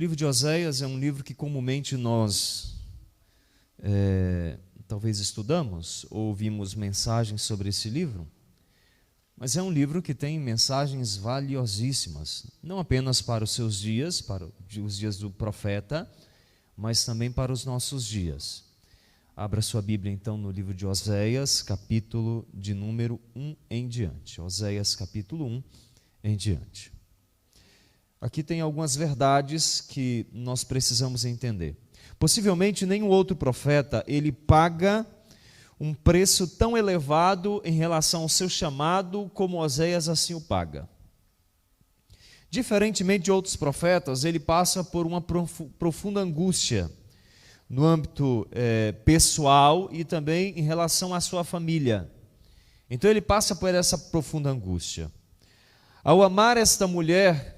O livro de Oséias é um livro que comumente nós talvez estudamos ou ouvimos mensagens sobre esse livro, mas é um livro que tem mensagens valiosíssimas, não apenas para os seus dias, para os dias do profeta, mas também para os nossos dias. Abra sua Bíblia então no livro de Oséias, capítulo de número 1 em diante. Oséias, capítulo 1 em diante. Aqui tem algumas verdades que nós precisamos entender. Possivelmente nenhum outro profeta, ele paga um preço tão elevado em relação ao seu chamado como Oséias assim o paga. Diferentemente de outros profetas, ele passa por uma profunda angústia no âmbito pessoal e também em relação à sua família. Então ele passa por essa profunda angústia. Ao amar esta mulher,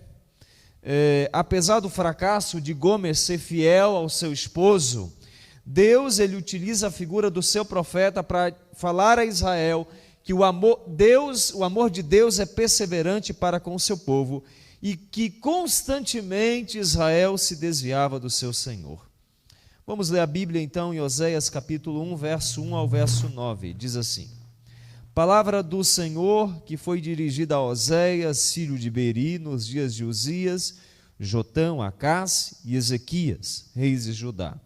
apesar do fracasso de Gomer ser fiel ao seu esposo, Deus ele utiliza a figura do seu profeta para falar a Israel que o amor de Deus é perseverante para com o seu povo e que constantemente Israel se desviava do seu Senhor. Vamos ler a Bíblia então em Oséias capítulo 1, verso 1 ao verso 9, diz assim: Palavra do Senhor que foi dirigida a Oséias, filho de Beri, nos dias de Uzias, Jotão, Acás e Ezequias, reis de Judá,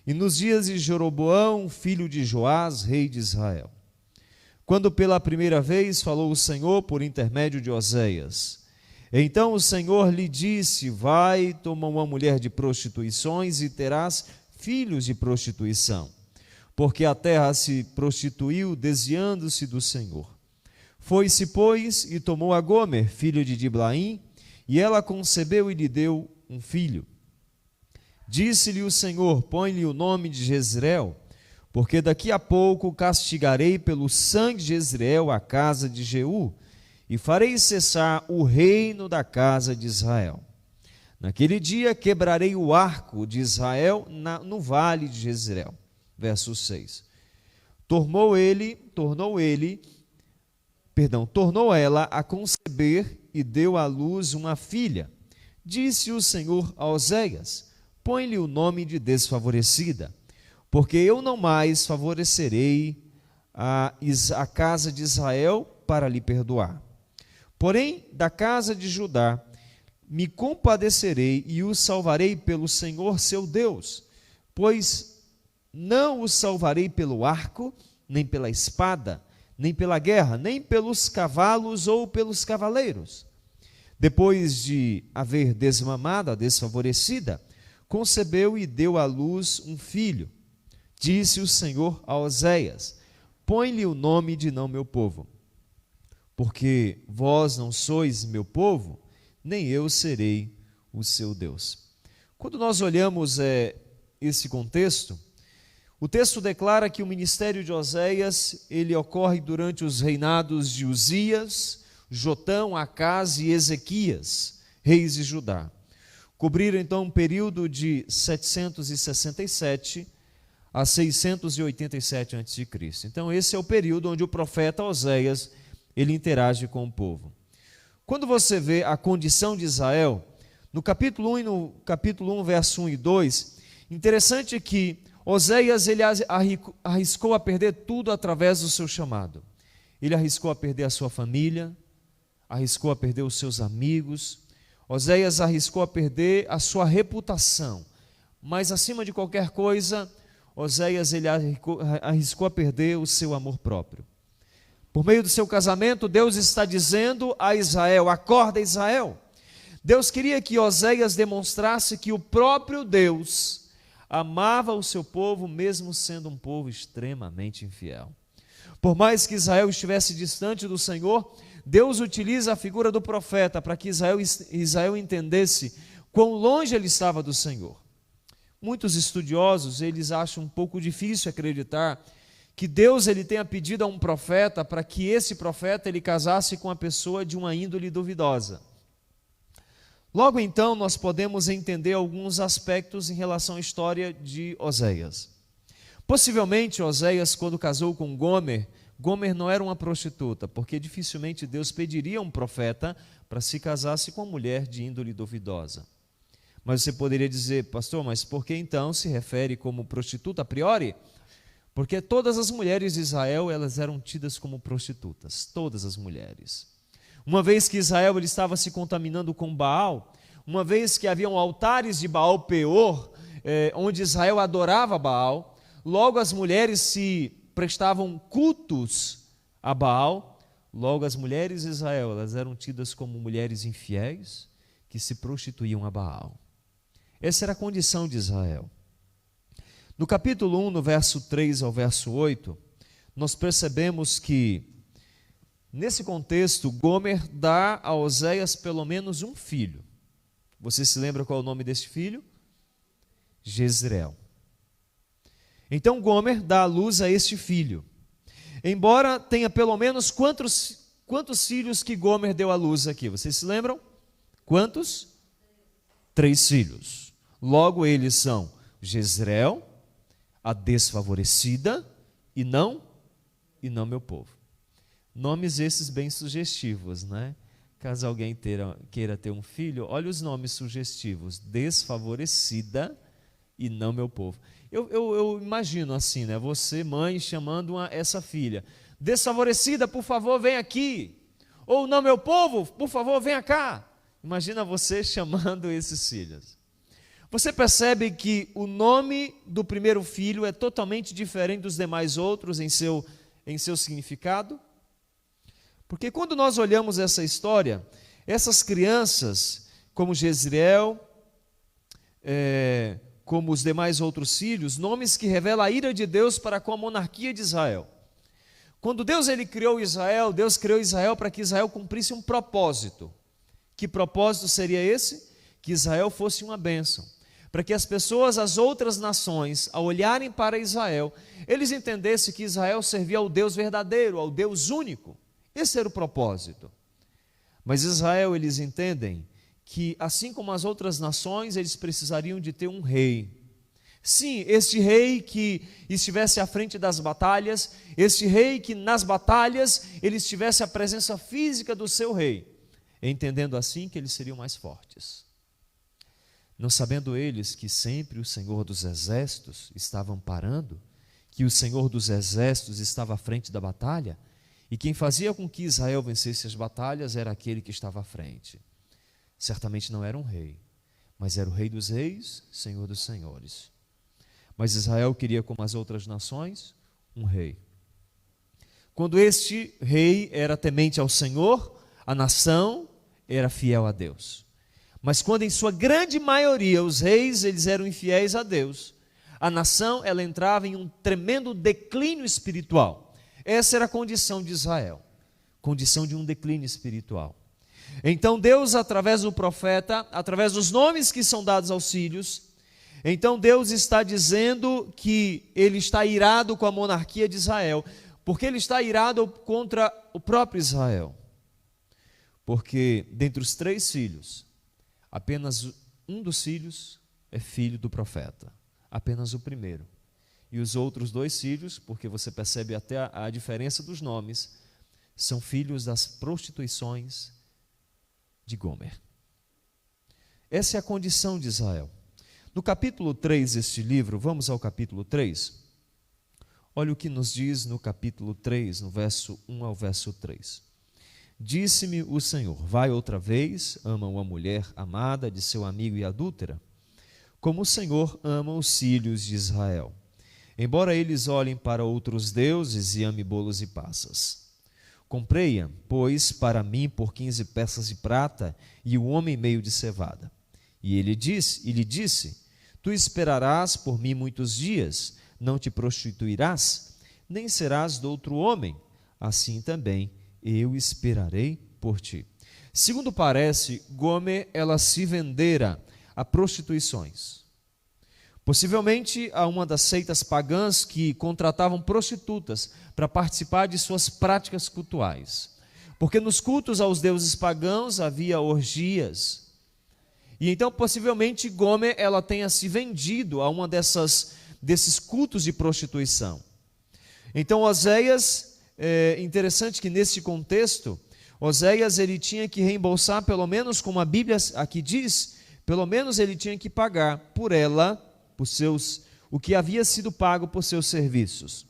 e nos dias de Jeroboão, filho de Joás, rei de Israel. Quando pela primeira vez falou o Senhor por intermédio de Oséias, então o Senhor lhe disse: vai, toma uma mulher de prostituições e terás filhos de prostituição, porque a terra se prostituiu, desviando-se do Senhor. Foi-se, pois, e tomou a Gomer, filho de Diblaim, e ela concebeu e lhe deu um filho. Disse-lhe o Senhor: põe-lhe o nome de Jezreel, porque daqui a pouco castigarei pelo sangue de Jezreel a casa de Jeú, e farei cessar o reino da casa de Israel. Naquele dia quebrarei o arco de Israel no vale de Jezreel. Verso 6. Tornou ela a conceber e deu à luz uma filha. Disse o Senhor a Oséias: põe-lhe o nome de desfavorecida, porque eu não mais favorecerei a casa de Israel para lhe perdoar. Porém, da casa de Judá me compadecerei e o salvarei pelo Senhor seu Deus, pois não o salvarei pelo arco, nem pela espada, nem pela guerra, nem pelos cavalos ou pelos cavaleiros. Depois de haver desmamado a desfavorecida, concebeu e deu à luz um filho. Disse o Senhor a Oséias: põe-lhe o nome de não meu povo, porque vós não sois meu povo, nem eu serei o seu Deus. Quando nós olhamos esse contexto, o texto declara que o ministério de Oséias, ele ocorre durante os reinados de Uzias, Jotão, Acás e Ezequias, reis de Judá. Cobriram então um período de 767 a 687 a.C. Então esse é o período onde o profeta Oséias, ele interage com o povo. Quando você vê a condição de Israel, no capítulo 1 e no capítulo 1, verso 1 e 2, interessante que Oséias ele arriscou a perder tudo através do seu chamado. Ele arriscou a perder a sua família, arriscou a perder os seus amigos, Oséias arriscou a perder a sua reputação, mas acima de qualquer coisa, Oséias ele arriscou a perder o seu amor próprio. Por meio do seu casamento, Deus está dizendo a Israel: acorda, Israel. Deus queria que Oséias demonstrasse que o próprio Deus amava o seu povo, mesmo sendo um povo extremamente infiel. Por mais que Israel estivesse distante do Senhor, Deus utiliza a figura do profeta para que Israel entendesse quão longe ele estava do Senhor. Muitos estudiosos, eles acham um pouco difícil acreditar que Deus ele tenha pedido a um profeta para que esse profeta ele casasse com uma pessoa de uma índole duvidosa. Logo então, nós podemos entender alguns aspectos em relação à história de Oséias. Possivelmente, Oséias, quando casou com Gomer não era uma prostituta, porque dificilmente Deus pediria a um profeta para se casasse com uma mulher de índole duvidosa. Mas você poderia dizer, pastor, mas por que então se refere como prostituta a priori? Porque todas as mulheres de Israel, elas eram tidas como prostitutas, todas as mulheres. Uma vez que Israel ele estava se contaminando com Baal, uma vez que haviam altares de Baal Peor, onde Israel adorava Baal, logo as mulheres se prestavam cultos a Baal, logo as mulheres de Israel, elas eram tidas como mulheres infiéis, que se prostituíam a Baal. Essa era a condição de Israel. No capítulo 1, no verso 3 ao verso 8, nós percebemos que, nesse contexto, Gomer dá a Oséias pelo menos um filho. Você se lembra qual é o nome desse filho? Jezreel. Então Gomer dá à luz a este filho. Embora tenha pelo menos quantos filhos que Gomer deu à luz aqui? Vocês se lembram? Quantos? 3 filhos. Logo eles são Jezreel, a desfavorecida, e não meu povo. Nomes esses bem sugestivos, né? Caso alguém queira ter um filho, olha os nomes sugestivos: desfavorecida e não meu povo. Eu imagino assim, né? Você, mãe, chamando essa filha: desfavorecida, por favor, vem aqui. Ou não meu povo, por favor, venha cá. Imagina você chamando esses filhos. Você percebe que o nome do primeiro filho é totalmente diferente dos demais outros em seu significado? Porque quando nós olhamos essa história, essas crianças, como Jezreel, como os demais outros filhos, nomes que revelam a ira de Deus para com a monarquia de Israel. Quando Deus criou Israel, Deus criou Israel para que Israel cumprisse um propósito. Que propósito seria esse? Que Israel fosse uma bênção. Para que as pessoas, as outras nações, ao olharem para Israel, eles entendessem que Israel servia ao Deus verdadeiro, ao Deus único. Esse era o propósito. Mas Israel, eles entendem que, assim como as outras nações, eles precisariam de ter um rei. Sim, este rei que estivesse à frente das batalhas, este rei que nas batalhas ele estivesse a presença física do seu rei, entendendo assim que eles seriam mais fortes. Não sabendo eles que sempre o Senhor dos Exércitos estava amparando, que o Senhor dos Exércitos estava à frente da batalha, e quem fazia com que Israel vencesse as batalhas era aquele que estava à frente. Certamente não era um rei, mas era o Rei dos Reis, Senhor dos Senhores. Mas Israel queria, como as outras nações, um rei. Quando este rei era temente ao Senhor, a nação era fiel a Deus. Mas quando em sua grande maioria os reis eles eram infiéis a Deus, a nação ela entrava em um tremendo declínio espiritual. Essa era a condição de Israel, condição de um declínio espiritual. Então Deus, através do profeta, através dos nomes que são dados aos filhos, então Deus está dizendo que ele está irado com a monarquia de Israel, porque ele está irado contra o próprio Israel. Porque dentre os 3 filhos, apenas um dos filhos é filho do profeta, apenas o primeiro. E os outros 2 filhos, porque você percebe até a diferença dos nomes, são filhos das prostituições de Gomer. Essa é a condição de Israel. No capítulo 3 deste livro, vamos ao capítulo 3. Olha o que nos diz no capítulo 3, no verso 1 ao verso 3. Disse-me o Senhor: vai outra vez, ama uma mulher amada de seu amigo e adúltera, como o Senhor ama os filhos de Israel, embora eles olhem para outros deuses e amem bolos e passas. Comprei-a, pois, para mim por 15 peças de prata e 1 homem e meio de cevada. E lhe disse: tu esperarás por mim muitos dias, não te prostituirás, nem serás de outro homem, assim também eu esperarei por ti. Segundo parece, Gomer, ela se vendera a prostituições. Possivelmente a uma das seitas pagãs que contratavam prostitutas para participar de suas práticas cultuais. Porque nos cultos aos deuses pagãos havia orgias. E então, possivelmente, Gomer ela tenha se vendido a uma desses cultos de prostituição. Então, Oséias, é interessante que nesse contexto, Oséias ele tinha que reembolsar, pelo menos como a Bíblia aqui diz, Pelo menos ele tinha que pagar por ela, o que havia sido pago por seus serviços.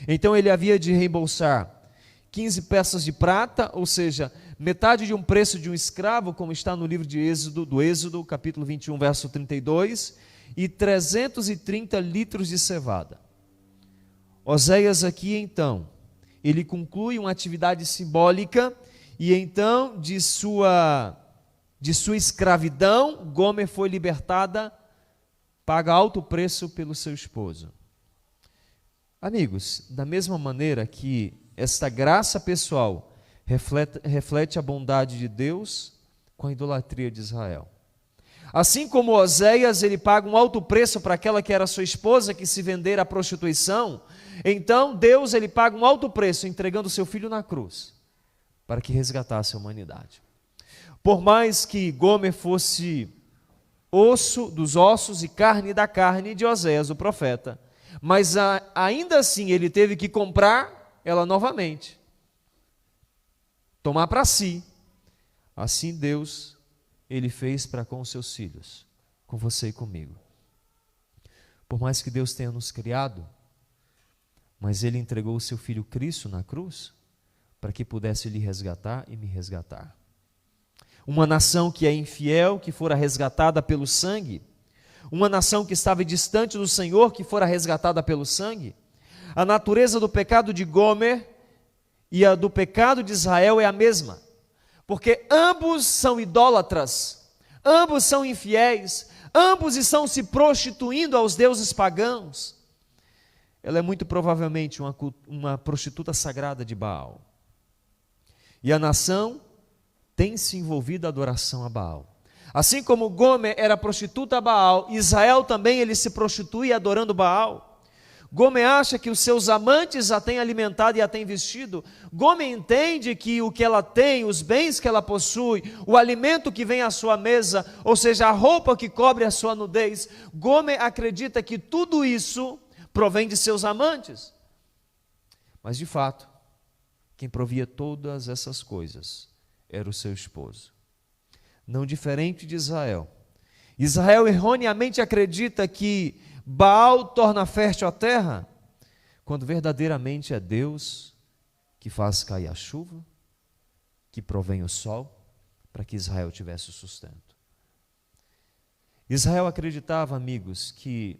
Então ele havia de reembolsar 15 peças de prata, ou seja, metade de um preço de um escravo, como está no livro do Êxodo, capítulo 21, verso 32, e 330 litros de cevada. Oséias aqui então, ele conclui uma atividade simbólica, e então de sua escravidão, Gomer foi libertada, paga alto preço pelo seu esposo. Amigos, da mesma maneira que esta graça pessoal reflete a bondade de Deus com a idolatria de Israel. Assim como Oséias, ele paga um alto preço para aquela que era sua esposa, que se vendera à prostituição, então Deus, ele paga um alto preço entregando seu filho na cruz, para que resgatasse a humanidade. Por mais que Gomer fosse osso dos ossos e carne da carne de Oséias, o profeta, mas ainda assim ele teve que comprar ela novamente, tomar para si. Assim Deus, ele fez para com os seus filhos, com você e comigo. Por mais que Deus tenha nos criado, mas ele entregou o seu filho Cristo na cruz, para que pudesse lhe resgatar e me resgatar. Uma nação que é infiel, que fora resgatada pelo sangue, uma nação que estava distante do Senhor, que fora resgatada pelo sangue. A natureza do pecado de Gomer e a do pecado de Israel é a mesma, porque ambos são idólatras, ambos são infiéis, ambos estão se prostituindo aos deuses pagãos. Ela é muito provavelmente uma prostituta sagrada de Baal. E a nação tem se envolvido a adoração a Baal. Assim como Gomer era prostituta a Baal, Israel também ele se prostitui adorando Baal. Gomer acha que os seus amantes a têm alimentado e a têm vestido. Gomer entende que o que ela tem, os bens que ela possui, o alimento que vem à sua mesa, ou seja, a roupa que cobre a sua nudez, Gomer acredita que tudo isso provém de seus amantes. Mas de fato, quem provia todas essas coisas era o seu esposo. Não diferente de Israel. Israel erroneamente acredita que Baal torna fértil a terra, quando verdadeiramente é Deus que faz cair a chuva, que provém o sol, para que Israel tivesse o sustento. Israel acreditava, amigos, que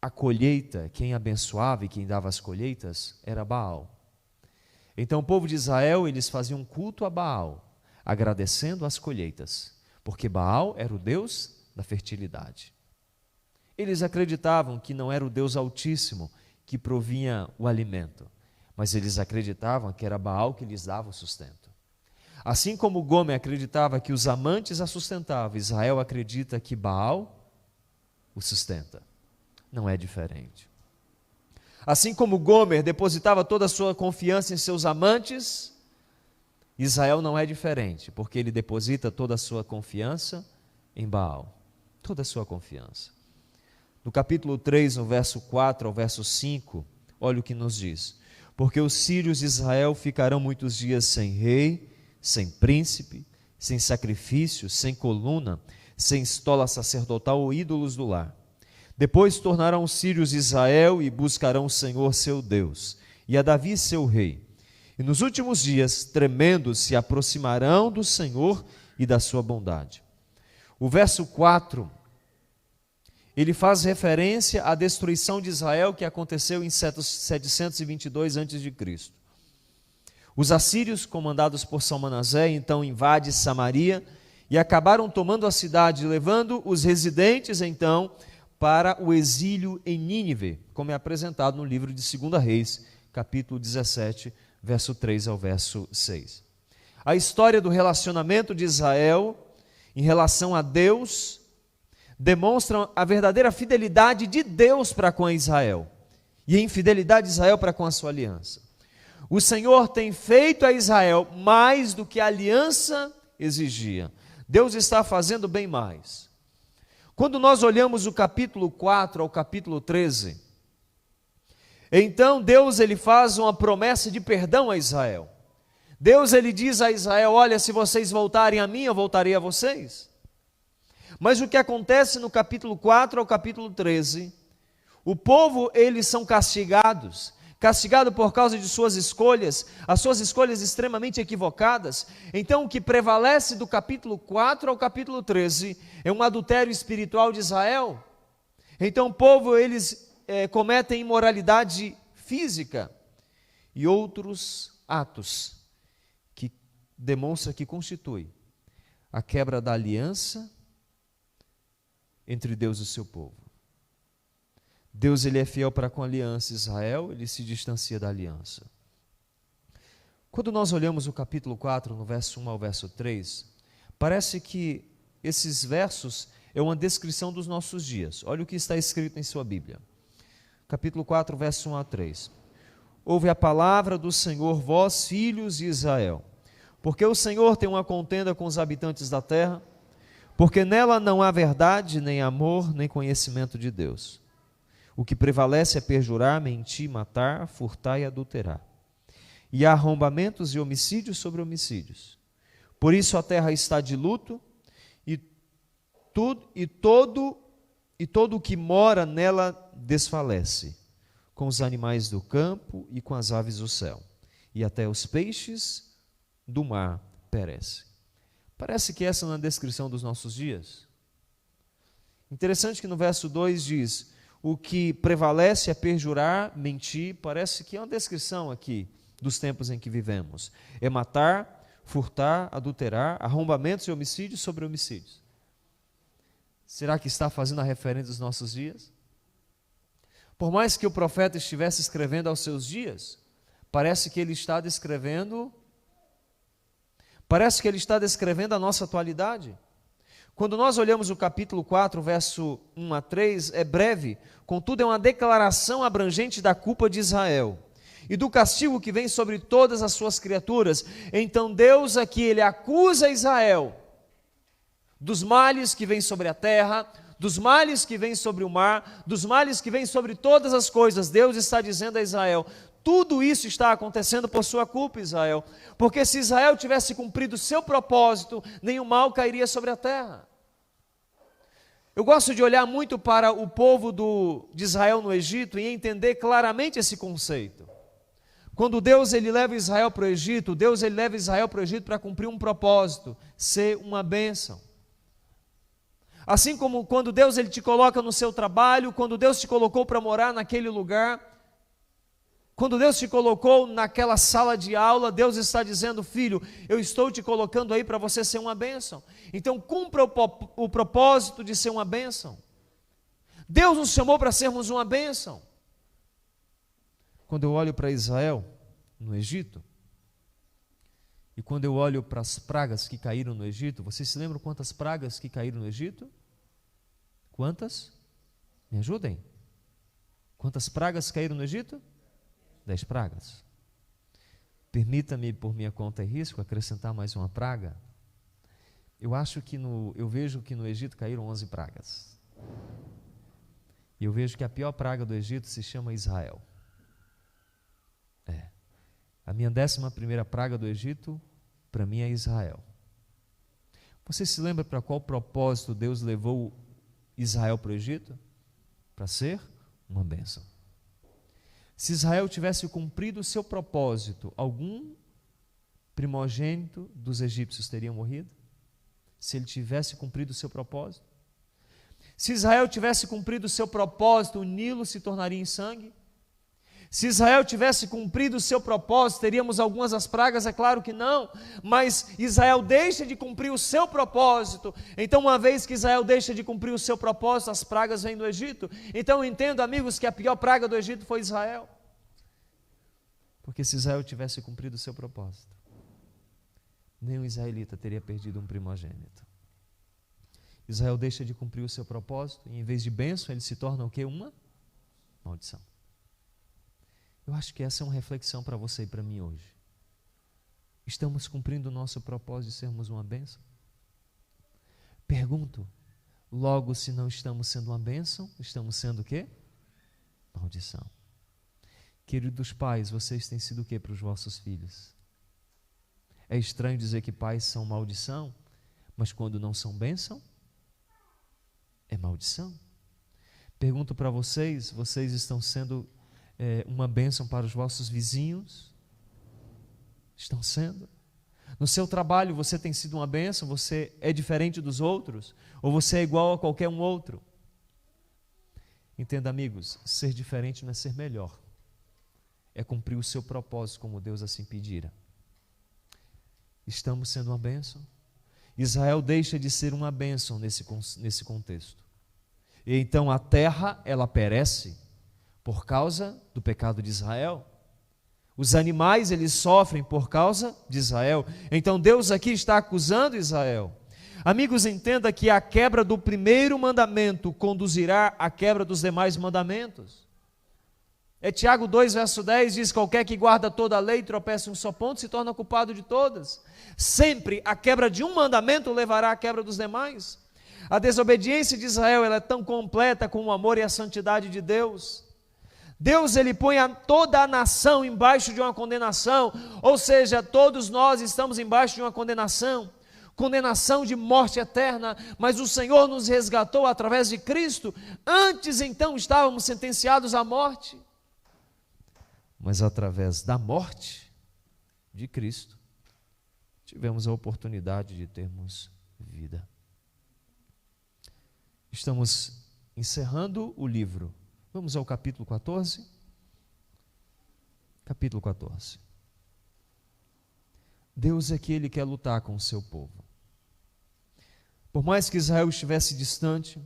a colheita, quem abençoava e quem dava as colheitas, era Baal. Então o povo de Israel, eles faziam culto a Baal, agradecendo as colheitas, porque Baal era o Deus da fertilidade. Eles acreditavam que não era o Deus Altíssimo que provinha o alimento, mas eles acreditavam que era Baal que lhes dava o sustento. Assim como Gomer acreditava que os amantes a sustentavam, Israel acredita que Baal o sustenta. Não é diferente. Assim como Gomer depositava toda a sua confiança em seus amantes, Israel não é diferente, porque ele deposita toda a sua confiança em Baal, toda a sua confiança. No capítulo 3, no verso 4 ao verso 5, olha o que nos diz: porque os sírios de Israel ficarão muitos dias sem rei, sem príncipe, sem sacrifício, sem coluna, sem estola sacerdotal ou ídolos do lar. Depois tornarão os sírios de Israel e buscarão o Senhor seu Deus, e a Davi seu rei. E nos últimos dias, tremendo, se aproximarão do Senhor e da sua bondade. O verso 4, ele faz referência à destruição de Israel que aconteceu em 722 a.C. Os assírios, comandados por São Manassés, então invadem Samaria e acabaram tomando a cidade, levando os residentes, então, para o exílio em Nínive, como é apresentado no livro de 2 Reis, capítulo 17, verso 3 ao verso 6. A história do relacionamento de Israel em relação a Deus demonstra a verdadeira fidelidade de Deus para com Israel e a infidelidade de Israel para com a sua aliança. O Senhor tem feito a Israel mais do que a aliança exigia. Deus está fazendo bem mais. Quando nós olhamos o capítulo 4 ao capítulo 13, então Deus ele faz uma promessa de perdão a Israel. Deus ele diz a Israel: olha, se vocês voltarem a mim, eu voltarei a vocês. Mas o que acontece no capítulo 4 ao capítulo 13, o povo, eles são castigados por causa de suas escolhas, as suas escolhas extremamente equivocadas. Então, o que prevalece do capítulo 4 ao capítulo 13 é um adultério espiritual de Israel. Então, o povo, eles cometem imoralidade física e outros atos que demonstra que constitui a quebra da aliança entre Deus e o seu povo. Deus, ele é fiel para com a aliança. Israel, ele se distancia da aliança. Quando nós olhamos o capítulo 4, no verso 1 ao verso 3, parece que esses versos é uma descrição dos nossos dias. Olha o que está escrito em sua Bíblia. Capítulo 4, verso 1 a 3. Ouve a palavra do Senhor, vós, filhos de Israel, porque o Senhor tem uma contenda com os habitantes da terra, porque nela não há verdade, nem amor, nem conhecimento de Deus. O que prevalece é perjurar, mentir, matar, furtar e adulterar. E há arrombamentos e homicídios sobre homicídios. Por isso a terra está de luto, e todo o que mora nela desfalece, com os animais do campo e com as aves do céu. E até os peixes do mar perecem. Parece que essa é uma descrição dos nossos dias. Interessante que no verso 2 diz: o que prevalece é perjurar, mentir. Parece que é uma descrição aqui dos tempos em que vivemos. É matar, furtar, adulterar, arrombamentos e homicídios sobre homicídios. Será que está fazendo a referência dos nossos dias? Por mais que o profeta estivesse escrevendo aos seus dias, parece que ele está descrevendo a nossa atualidade. Quando nós olhamos o capítulo 4, verso 1 a 3, é breve, contudo é uma declaração abrangente da culpa de Israel e do castigo que vem sobre todas as suas criaturas. Então Deus aqui, ele acusa Israel dos males que vêm sobre a terra, dos males que vêm sobre o mar, dos males que vêm sobre todas as coisas. Deus está dizendo a Israel: tudo isso está acontecendo por sua culpa, Israel, porque se Israel tivesse cumprido o seu propósito, nenhum mal cairia sobre a terra. Eu gosto de olhar muito para o povo de Israel no Egito e entender claramente esse conceito. Quando Deus ele leva Israel para o Egito, Deus ele leva Israel para o Egito para cumprir um propósito, ser uma bênção. Assim como quando Deus ele te coloca no seu trabalho, quando Deus te colocou para morar naquele lugar, quando Deus te colocou naquela sala de aula, Deus está dizendo: filho, eu estou te colocando aí para você ser uma bênção. Então cumpra o propósito de ser uma bênção. Deus nos chamou para sermos uma bênção. Quando eu olho para Israel no Egito, e quando eu olho para as pragas que caíram no Egito, vocês se lembram quantas pragas que caíram no Egito? Quantas? Me ajudem. Quantas pragas caíram no Egito? 10 pragas. Permita-me, por minha conta e risco, acrescentar mais uma praga. Eu vejo que no Egito caíram 11 pragas. E eu vejo que a pior praga do Egito se chama Israel. A minha 11ª praga do Egito, para mim, é Israel. Você se lembra para qual propósito Deus levou Israel para o Egito? Para ser uma bênção. Se Israel tivesse cumprido o seu propósito, algum primogênito dos egípcios teria morrido? Se ele tivesse cumprido o seu propósito? Se Israel tivesse cumprido o seu propósito, o Nilo se tornaria em sangue? Se Israel tivesse cumprido o seu propósito, teríamos algumas das pragas? É claro que não, mas Israel deixa de cumprir o seu propósito. Então, uma vez que Israel deixa de cumprir o seu propósito, as pragas vêm do Egito. Então, eu entendo, amigos, que a pior praga do Egito foi Israel. Porque se Israel tivesse cumprido o seu propósito, nenhum israelita teria perdido um primogênito. Israel deixa de cumprir o seu propósito e, em vez de bênção, ele se torna o quê? Uma maldição. Eu acho que essa é uma reflexão para você e para mim hoje. Estamos cumprindo o nosso propósito de sermos uma bênção? Pergunto, logo, se não estamos sendo uma bênção, estamos sendo o quê? Maldição. Queridos pais, vocês têm sido o quê para os vossos filhos? É estranho dizer que pais são maldição, mas quando não são bênção, é maldição. Pergunto para vocês, vocês estão sendo uma bênção para os vossos vizinhos? Estão sendo? No seu trabalho você tem sido uma bênção? Você é diferente dos outros? Ou você é igual a qualquer um outro? Entenda, amigos, ser diferente não é ser melhor. É cumprir o seu propósito como Deus assim pedira. Estamos sendo uma bênção? Israel deixa de ser uma bênção nesse contexto. E então a terra, ela perece por causa do pecado de Israel. Os animais, eles sofrem por causa de Israel. Então Deus aqui está acusando Israel. Amigos, entenda que a quebra do primeiro mandamento conduzirá à quebra dos demais mandamentos. Tiago 2, verso 10 diz: qualquer que guarda toda a lei e tropeça em um só ponto se torna culpado de todas. Sempre a quebra de um mandamento levará à quebra dos demais. A desobediência de Israel, ela é tão completa com o amor e a santidade de Deus. Deus, ele põe toda a nação embaixo de uma condenação, ou seja, todos nós estamos embaixo de uma condenação de morte eterna, mas o Senhor nos resgatou através de Cristo. Antes então estávamos sentenciados à morte, mas através da morte de Cristo tivemos a oportunidade de termos vida. Estamos encerrando o livro. Vamos ao capítulo 14. Capítulo 14. Deus é que Ele quer lutar com o seu povo. Por mais que Israel estivesse distante,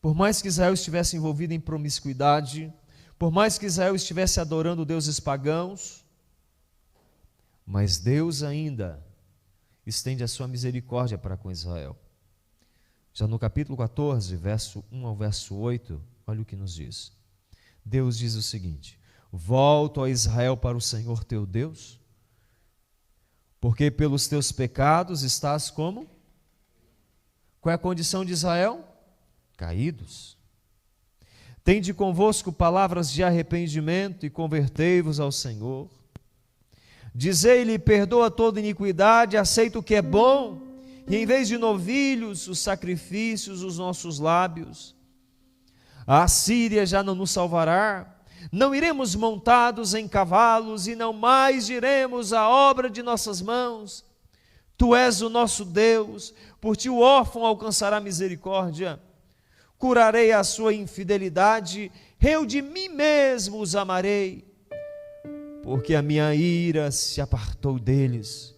por mais que Israel estivesse envolvido em promiscuidade, por mais que Israel estivesse adorando deuses pagãos, mas Deus ainda estende a sua misericórdia para com Israel. Já no capítulo 14, verso 1 ao verso 8, olha o que nos diz. Deus diz o seguinte: volta, ó Israel, para o Senhor teu Deus, porque pelos teus pecados estás como? Qual é a condição de Israel? Caídos. Tende convosco palavras de arrependimento e convertei-vos ao Senhor. Dizei-lhe: perdoa toda iniquidade, aceita o que é bom, e em vez de novilhos, os sacrifícios, os nossos lábios. A Assíria já não nos salvará, não iremos montados em cavalos, e não mais diremos a obra de nossas mãos. Tu és o nosso Deus, por ti o órfão alcançará misericórdia. Curarei a sua infidelidade, eu de mim mesmo os amarei, porque a minha ira se apartou deles.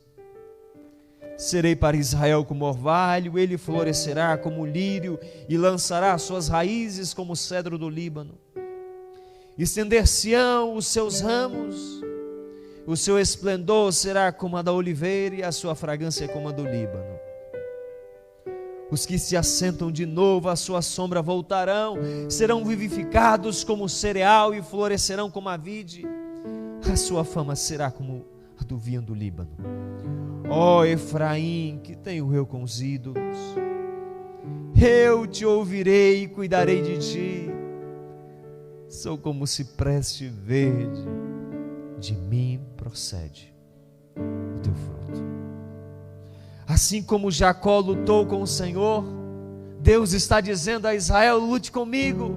Serei para Israel como orvalho, ele florescerá como lírio e lançará suas raízes como o cedro do Líbano. Estender-se-ão os seus ramos, o seu esplendor será como a da oliveira e a sua fragrância como a do Líbano. Os que se assentam de novo à sua sombra voltarão, serão vivificados como o cereal e florescerão como a vide. A sua fama será como a do vinho do Líbano. Ó Efraim, que tenho eu com os ídolos, eu te ouvirei e cuidarei de ti. Sou como cipreste verde, de mim procede o teu fruto. Assim como Jacó lutou com o Senhor, Deus está dizendo a Israel: lute comigo,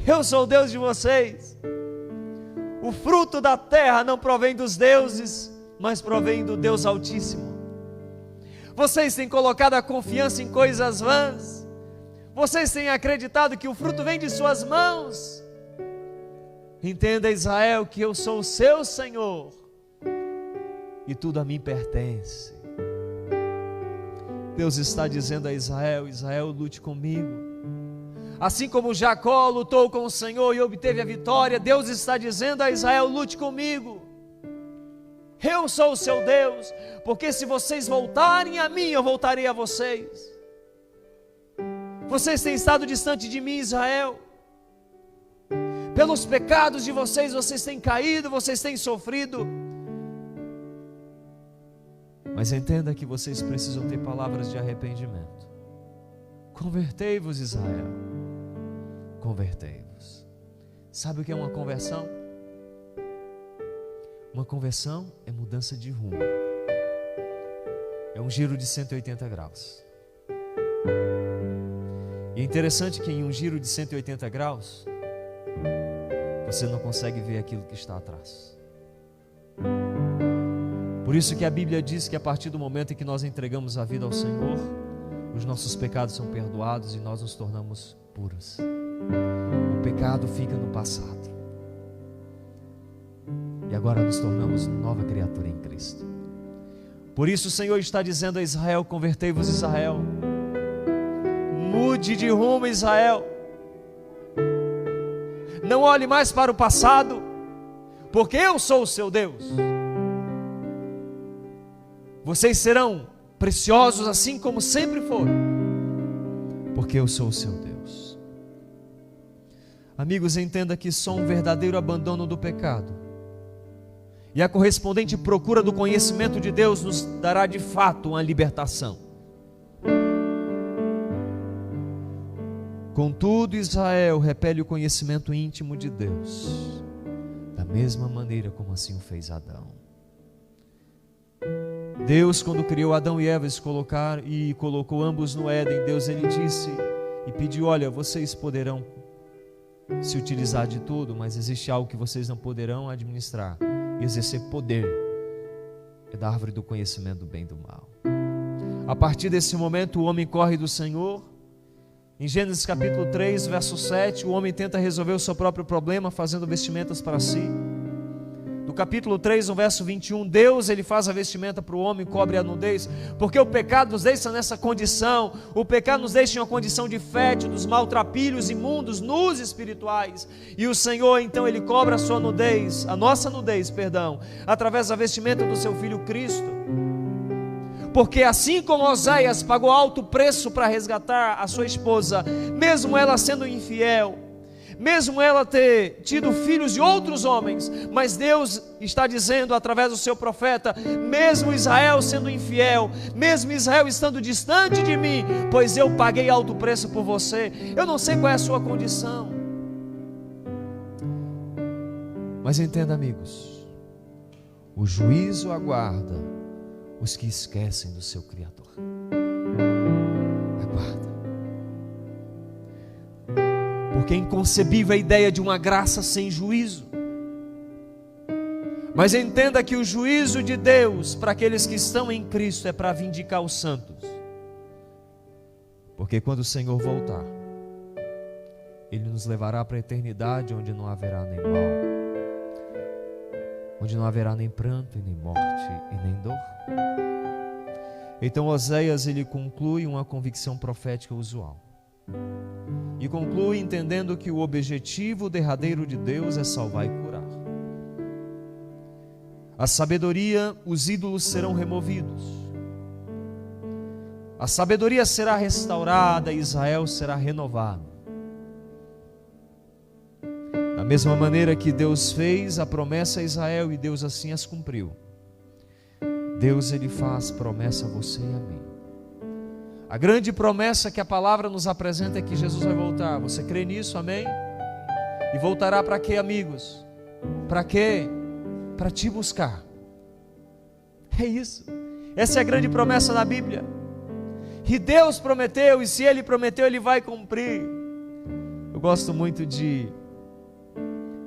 eu sou o Deus de vocês. O fruto da terra não provém dos deuses, mas provém do Deus Altíssimo. Vocês têm colocado a confiança em coisas vãs, vocês têm acreditado que o fruto vem de suas mãos. Entenda, Israel, que eu sou o seu Senhor e tudo a mim pertence. Deus está dizendo a Israel: Israel, lute comigo. Assim como Jacó lutou com o Senhor e obteve a vitória, Deus está dizendo a Israel: lute comigo. Eu sou o seu Deus, porque se vocês voltarem a mim, eu voltarei a vocês. Vocês têm estado distante de mim, Israel. Pelos pecados de vocês, vocês têm caído, vocês têm sofrido. Mas entenda que vocês precisam ter palavras de arrependimento. Convertei-vos, Israel. Convertei-vos. Sabe o que é uma conversão? Uma conversão é mudança de rumo. É um giro de 180 graus. E é interessante que em um giro de 180 graus, você não consegue ver aquilo que está atrás. Por isso que a Bíblia diz que a partir do momento em que nós entregamos a vida ao Senhor, os nossos pecados são perdoados e nós nos tornamos puros. O pecado fica no passado. E agora nos tornamos nova criatura em Cristo. Por isso o Senhor está dizendo a Israel: convertei-vos, Israel. Mude de rumo, Israel. Não olhe mais para o passado, porque eu sou o seu Deus. Vocês serão preciosos assim como sempre foram, porque eu sou o seu Deus. Amigos, entenda que só um verdadeiro abandono do pecado e a correspondente procura do conhecimento de Deus nos dará de fato uma libertação. Contudo, Israel repele o conhecimento íntimo de Deus, da mesma maneira como assim o fez Adão. Deus, quando criou Adão e Eva e colocou ambos no Éden, Deus ele disse e pediu: olha, vocês poderão se utilizar de tudo, mas existe algo que vocês não poderão administrar e exercer poder, é da árvore do conhecimento do bem e do mal. A partir desse momento o homem corre do Senhor. Em Gênesis capítulo 3, verso 7, o homem tenta resolver o seu próprio problema fazendo vestimentas para si. No capítulo 3, no verso 21, Deus ele faz a vestimenta para o homem, cobre a nudez, porque o pecado nos deixa nessa condição. O pecado nos deixa em uma condição de fértil, dos maltrapilhos imundos, nus espirituais. E o Senhor então ele cobre a sua nudez, a nossa nudez, perdão, através da vestimenta do seu Filho Cristo. Porque assim como Oséias pagou alto preço para resgatar a sua esposa, mesmo ela sendo infiel, mesmo ela ter tido filhos de outros homens, mas Deus está dizendo através do seu profeta: mesmo Israel sendo infiel, mesmo Israel estando distante de mim, pois eu paguei alto preço por você. Eu não sei qual é a sua condição, mas entenda, amigos, o juízo aguarda os que esquecem do seu Criador. Aguarda. Porque é inconcebível a ideia de uma graça sem juízo. Mas entenda que o juízo de Deus para aqueles que estão em Cristo é para vindicar os santos. Porque quando o Senhor voltar, Ele nos levará para a eternidade, onde não haverá nem mal, onde não haverá nem pranto, e nem morte, e nem dor. Então Oséias ele conclui uma convicção profética usual. E conclui entendendo que o objetivo derradeiro de Deus é salvar e curar. A sabedoria, os ídolos serão removidos. A sabedoria será restaurada, Israel será renovado. Da mesma maneira que Deus fez a promessa a Israel e Deus assim as cumpriu, Deus ele faz promessa a você e a mim. A grande promessa que a palavra nos apresenta é que Jesus vai voltar. Você crê nisso? Amém? E voltará para quê, amigos? Para quê? Para te buscar. É isso. Essa é a grande promessa da Bíblia. E Deus prometeu, e se Ele prometeu, Ele vai cumprir. Eu gosto muito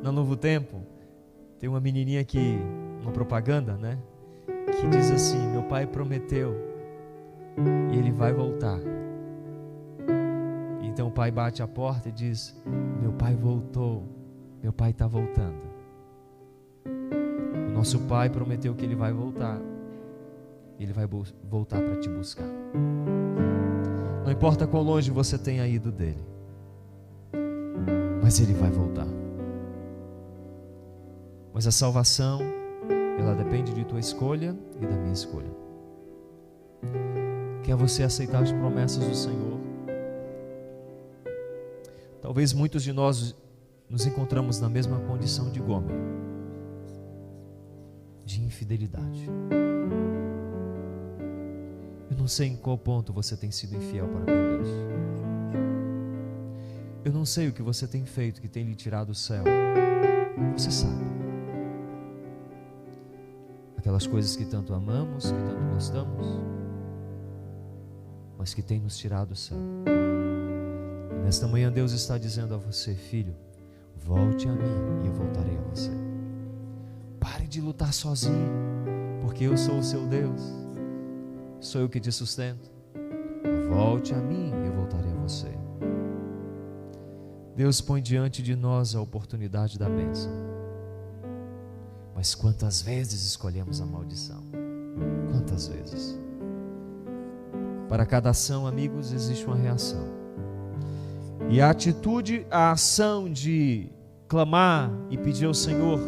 no Novo Tempo, tem uma menininha que, uma propaganda, né? Que diz assim: meu pai prometeu e ele vai voltar. Então o pai bate a porta e diz: meu pai voltou, meu pai está voltando. O nosso pai prometeu que ele vai voltar. Ele vai voltar para te buscar. Não importa quão longe você tenha ido dele, mas ele vai voltar. Mas a salvação, ela depende de tua escolha e da minha escolha. Quer você aceitar as promessas do Senhor? Talvez muitos de nós nos encontramos na mesma condição de Gomer, de infidelidade. Eu não sei em qual ponto você tem sido infiel para com Deus. Eu não sei o que você tem feito que tem lhe tirado o céu. Você sabe. Aquelas coisas que tanto amamos, que tanto gostamos, mas que tem nos tirado do céu. E nesta manhã Deus está dizendo a você: filho, volte a mim e eu voltarei a você. Pare de lutar sozinho, porque eu sou o seu Deus, sou eu que te sustento. Volte a mim e eu voltarei a você. Deus põe diante de nós a oportunidade da bênção, mas quantas vezes escolhemos a maldição? Quantas vezes? Para cada ação, amigos, existe uma reação. E a atitude, a ação de clamar e pedir ao Senhor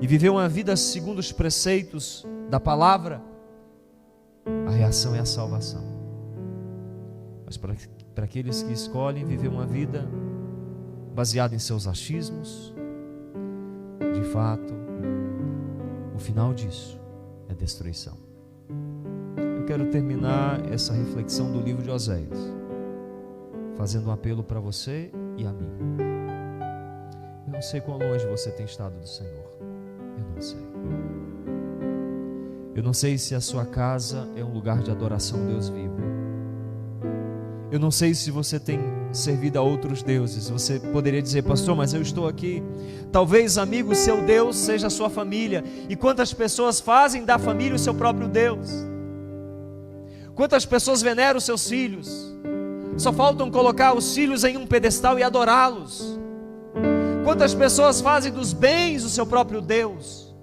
e viver uma vida segundo os preceitos da palavra, a reação é a salvação. Mas para aqueles que escolhem viver uma vida baseada em seus achismos, de fato, o final disso é destruição. Eu quero terminar essa reflexão do livro de Oséias fazendo um apelo para você e a mim. Eu não sei quão longe você tem estado do Senhor. Eu não sei. Eu não sei se a sua casa é um lugar de adoração ao Deus vivo. Eu não sei se você tem servido a outros deuses. Você poderia dizer: pastor, mas eu estou aqui. Talvez, amigo, seu Deus seja a sua família. E quantas pessoas fazem da família o seu próprio Deus? Quantas pessoas veneram os seus filhos? Só faltam colocar os filhos em um pedestal e adorá-los. Quantas pessoas fazem dos bens o seu próprio Deus?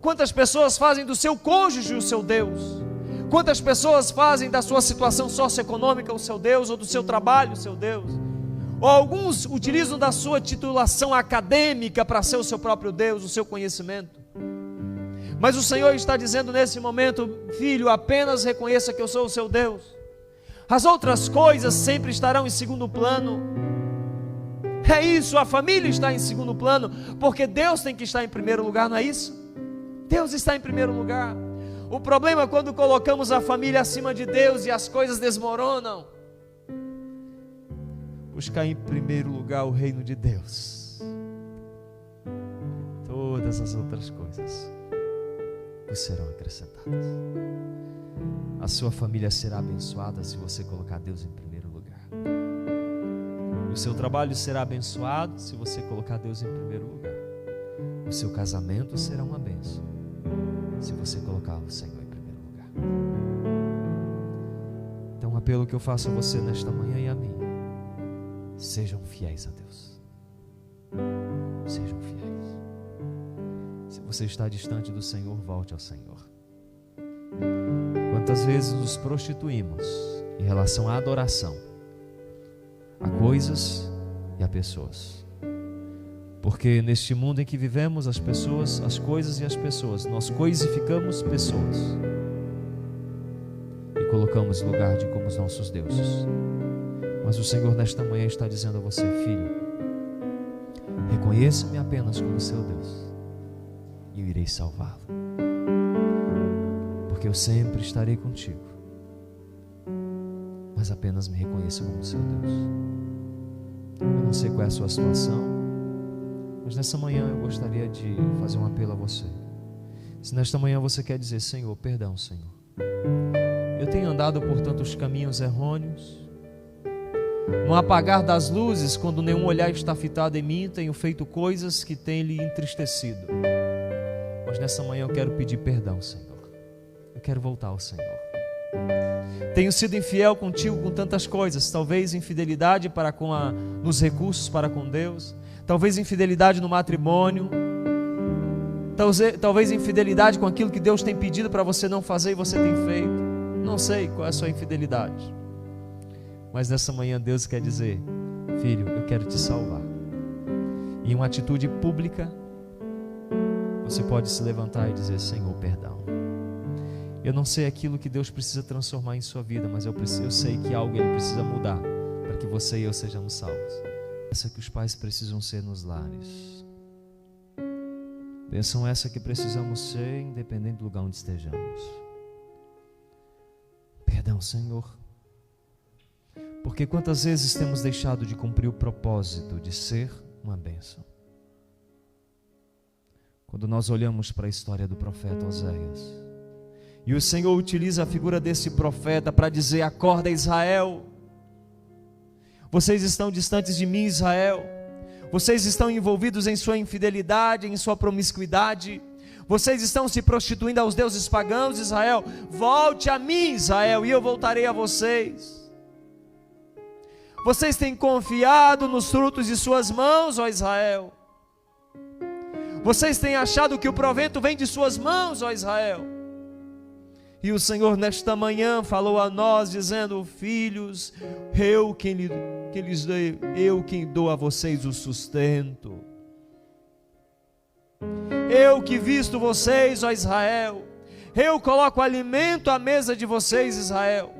Quantas pessoas fazem do seu cônjuge o seu Deus? Quantas pessoas fazem da sua situação socioeconômica o seu Deus, ou do seu trabalho o seu Deus? Ou alguns utilizam da sua titulação acadêmica para ser o seu próprio Deus, o seu conhecimento. Mas o Senhor está dizendo nesse momento: filho, apenas reconheça que eu sou o seu Deus. As outras coisas sempre estarão em segundo plano. É isso, a família está em segundo plano, porque Deus tem que estar em primeiro lugar, não é isso? Deus está em primeiro lugar. O problema é quando colocamos a família acima de Deus e as coisas desmoronam. Buscar em primeiro lugar o reino de Deus. Todas as outras coisas vos serão acrescentadas. A sua família será abençoada se você colocar Deus em primeiro lugar. O seu trabalho será abençoado se você colocar Deus em primeiro lugar. O seu casamento será uma bênção se você colocar o Senhor em primeiro lugar. Então, o apelo que eu faço a você nesta manhã e a mim: sejam fiéis a Deus. Sejam fiéis. Se você está distante do Senhor, volte ao Senhor. Quantas vezes nos prostituímos em relação à adoração, a coisas e a pessoas? Porque neste mundo em que vivemos, as pessoas, as coisas e as pessoas, nós coisificamos pessoas e colocamos no lugar de como os nossos deuses. Mas o Senhor nesta manhã está dizendo a você: filho, reconheça-me apenas como seu Deus e eu irei salvá-lo, porque eu sempre estarei contigo. Mas apenas me reconheça como seu Deus. Eu não sei qual é a sua situação, mas nessa manhã eu gostaria de fazer um apelo a você. Se nesta manhã você quer dizer: Senhor, perdão, Senhor, eu tenho andado por tantos caminhos errôneos, no apagar das luzes, quando nenhum olhar está fitado em mim, tenho feito coisas que têm lhe entristecido. Mas nessa manhã eu quero pedir perdão, Senhor. Eu quero voltar ao Senhor. Tenho sido infiel contigo com tantas coisas, talvez infidelidade para com nos recursos para com Deus, talvez infidelidade no matrimônio, talvez infidelidade com aquilo que Deus tem pedido para você não fazer e você tem feito. Não sei qual é a sua infidelidade, mas nessa manhã Deus quer dizer: filho, eu quero te salvar. E em uma atitude pública, você pode se levantar e dizer: Senhor, perdão. Eu não sei aquilo que Deus precisa transformar em sua vida, mas eu sei que algo Ele precisa mudar para que você e eu sejamos salvos. Essa que os pais precisam ser nos lares. Bênção essa que precisamos ser, independente do lugar onde estejamos. Perdão, Senhor, porque quantas vezes temos deixado de cumprir o propósito de ser uma bênção. Quando nós olhamos para a história do profeta Oséias E o Senhor utiliza a figura desse profeta para dizer: acorda, Israel. Vocês estão distantes de mim, Israel. Vocês estão envolvidos em sua infidelidade, em sua promiscuidade. Vocês estão se prostituindo aos deuses pagãos, Israel. Volte a mim, Israel, e eu voltarei a vocês. Vocês têm confiado nos frutos de suas mãos, ó Israel. Vocês têm achado que o provento vem de suas mãos, ó Israel. E o Senhor nesta manhã falou a nós dizendo: filhos, eu quem dou a vocês o sustento. Eu que visto vocês, ó Israel. Eu coloco alimento à mesa de vocês, Israel.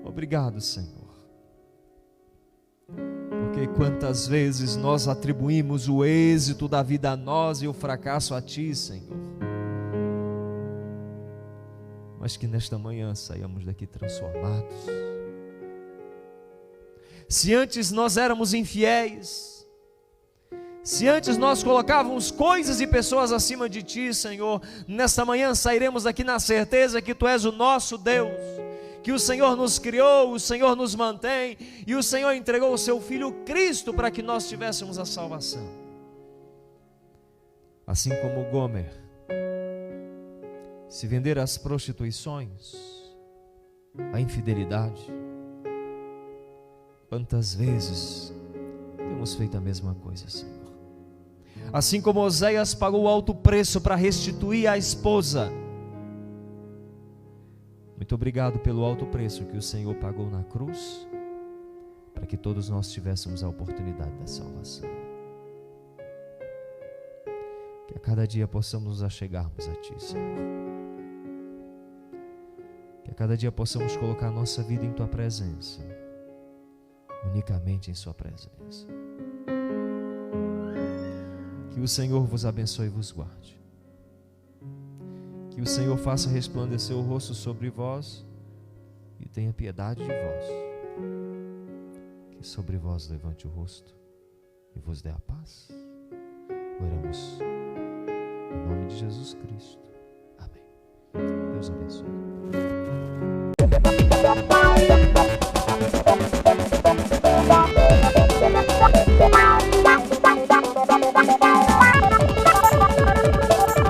Obrigado, Senhor. Porque quantas vezes nós atribuímos o êxito da vida a nós e o fracasso a Ti, Senhor. Mas que nesta manhã saiamos daqui transformados. Se antes nós éramos infiéis, se antes nós colocávamos coisas e pessoas acima de Ti, Senhor, nesta manhã sairemos daqui na certeza que Tu és o nosso Deus, que o Senhor nos criou, o Senhor nos mantém, e o Senhor entregou o Seu Filho Cristo para que nós tivéssemos a salvação. Assim como Gomer se vender às prostituições, à infidelidade, quantas vezes temos feito a mesma coisa, Senhor? Assim como Oséias pagou alto preço para restituir a esposa, muito obrigado pelo alto preço que o Senhor pagou na cruz, para que todos nós tivéssemos a oportunidade da salvação. Que a cada dia possamos nos achegarmos a Ti, Senhor. Que a cada dia possamos colocar a nossa vida em Tua presença, unicamente em Sua presença. Que o Senhor vos abençoe e vos guarde. Que o Senhor faça resplandecer o rosto sobre vós e tenha piedade de vós. Que sobre vós levante o rosto e vos dê a paz. Oramos em nome de Jesus Cristo. Amém. Deus abençoe.